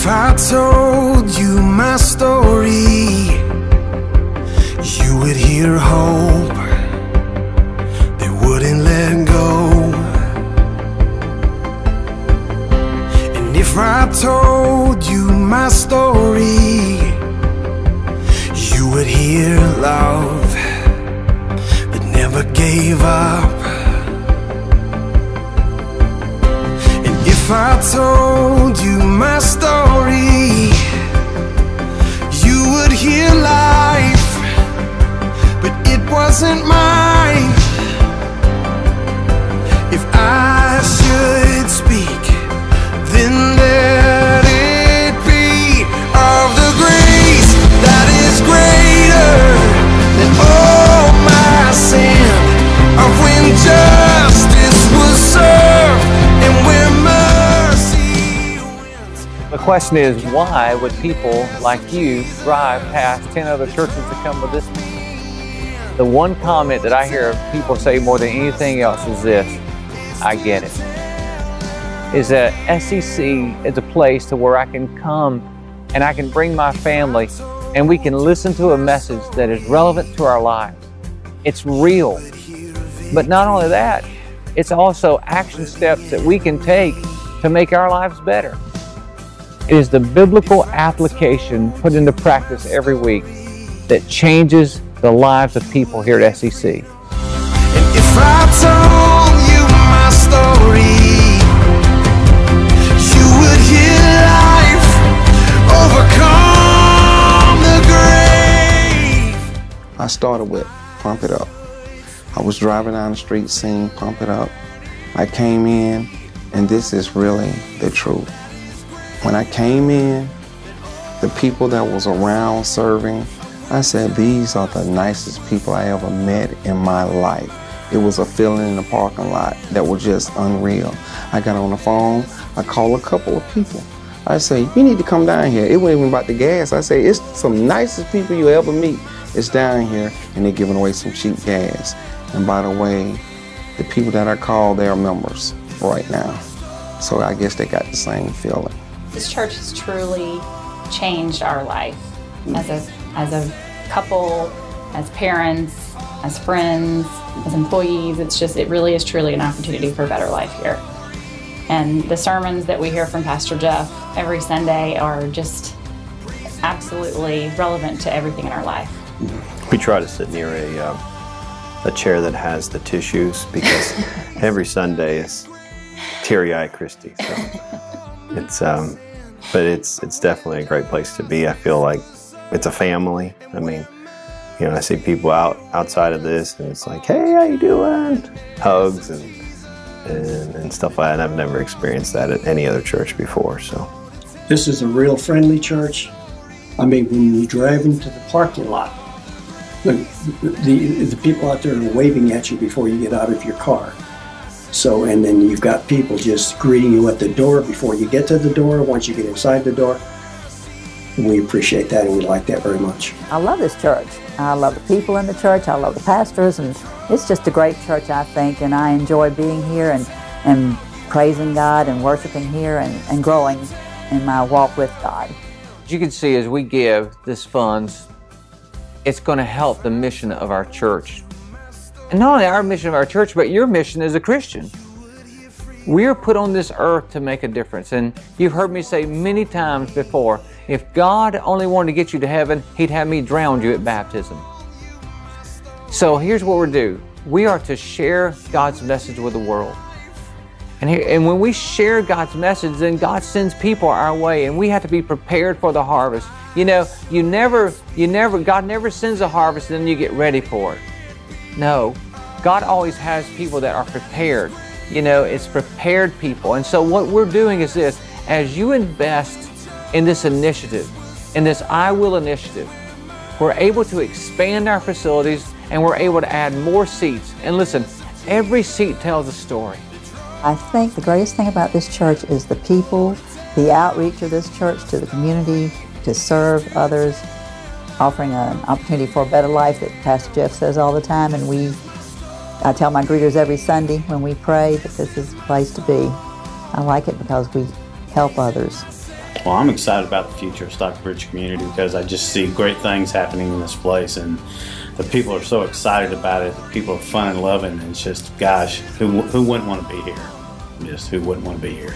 if I told you my story, you would hear hope that wouldn't let go. And if I told you my story, you would hear love that never gave up. And if I told you my story, you would hear life, but it wasn't mine. If I should speak, then let it be of the grace that is greater than all my sin, of when justice was served and where mercy went. The question is, why would people like you drive past 10 other churches to come with this? The one comment that I hear people say more than anything else is this: I get it. Is that SEC is a place to where I can come and I can bring my family and we can listen to a message that is relevant to our lives. It's real. But not only that, it's also action steps that we can take to make our lives better. It is the biblical application put into practice every week that changes the lives of people here at SEC. And if I told you my story, you would hear life overcome the grave. I started with Pump It Up. I was driving down the street singing Pump It Up. I came in, and this is really the truth. When I came in, the people that was around serving, I said, these are the nicest people I ever met in my life. It was a feeling in the parking lot that was just unreal. I got on the phone, I called a couple of people. I say, you need to come down here. It wasn't even about the gas. I say, it's some nicest people you ever meet. It's down here, and they're giving away some cheap gas. And by the way, the people that I called, they are members right now. So I guess they got the same feeling. This church has truly changed our life as a couple, as parents, as friends, as employees. It really is truly an opportunity for a better life here. And the sermons that we hear from Pastor Jeff every Sunday are just absolutely relevant to everything in our life. We try to sit near a chair that has the tissues, because every Sunday is teary-eye Christy. So it's definitely a great place to be. I feel like it's a family. I mean, you know, I see people outside of this, and it's like, hey, how you doing? Hugs and stuff like that. I've never experienced that at any other church before. So this is a real friendly church. I mean, when you drive into the parking lot, the people out there are waving at you before you get out of your car. So, and then you've got people just greeting you at the door before you get to the door, once you get inside the door. And we appreciate that, and we like that very much. I love this church. I love the people in the church. I love the pastors, and it's just a great church, I think, and I enjoy being here and praising God and worshiping here and growing in my walk with God. As you can see, as we give this funds, it's going to help the mission of our church. And not only our mission of our church, but your mission as a Christian. We are put on this earth to make a difference. And you've heard me say many times before, if God only wanted to get you to heaven, He'd have me drown you at baptism. So here's what we're to do. We are to share God's message with the world. And when we share God's message, then God sends people our way, and we have to be prepared for the harvest. You know, God never sends a harvest and then you get ready for it. No, God always has people that are prepared. You know, it's prepared people. And so what we're doing is this: as you invest in this initiative, in this I Will initiative, we're able to expand our facilities and we're able to add more seats. And listen, every seat tells a story. I think the greatest thing about this church is the people, the outreach of this church to the community, to serve others, offering an opportunity for a better life that Pastor Jeff says all the time. And I tell my greeters every Sunday when we pray that this is the place to be. I like it because we help others. Well, I'm excited about the future of Stockbridge community because I just see great things happening in this place, and the people are so excited about it. The people are fun and loving, and it's just, gosh, who wouldn't want to be here? Just who wouldn't want to be here?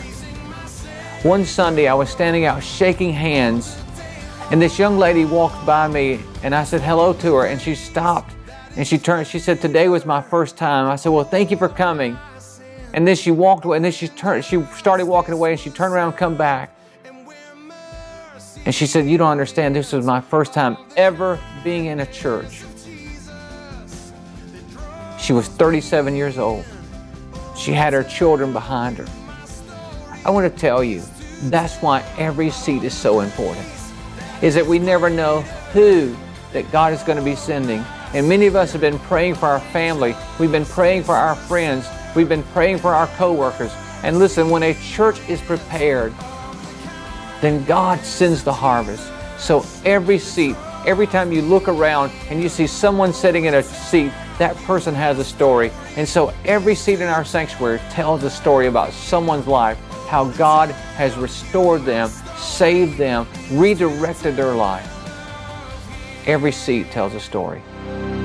One Sunday, I was standing out shaking hands, and this young lady walked by me, and I said hello to her, and she stopped, and she turned. She said, "Today was my first time." I said, "Well, thank you for coming." And then she walked away, and then she started walking away, and she turned around and come back. And she said, "You don't understand, this was my first time ever being in a church." She was 37 years old. She had her children behind her. I want to tell you, that's why every seat is so important, is that we never know who that God is going to be sending. And many of us have been praying for our family. We've been praying for our friends. We've been praying for our co-workers. And listen, when a church is prepared, then God sends the harvest. So every seat, every time you look around and you see someone sitting in a seat, that person has a story. And so every seat in our sanctuary tells a story about someone's life, how God has restored them, saved them, redirected their life. Every seat tells a story.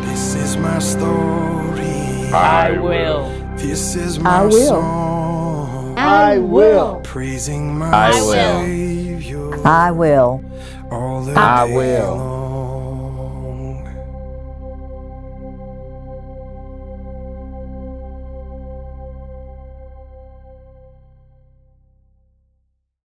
This is my story. I will. This is my song. I will. Praising my Savior. I will. All the I day will. long.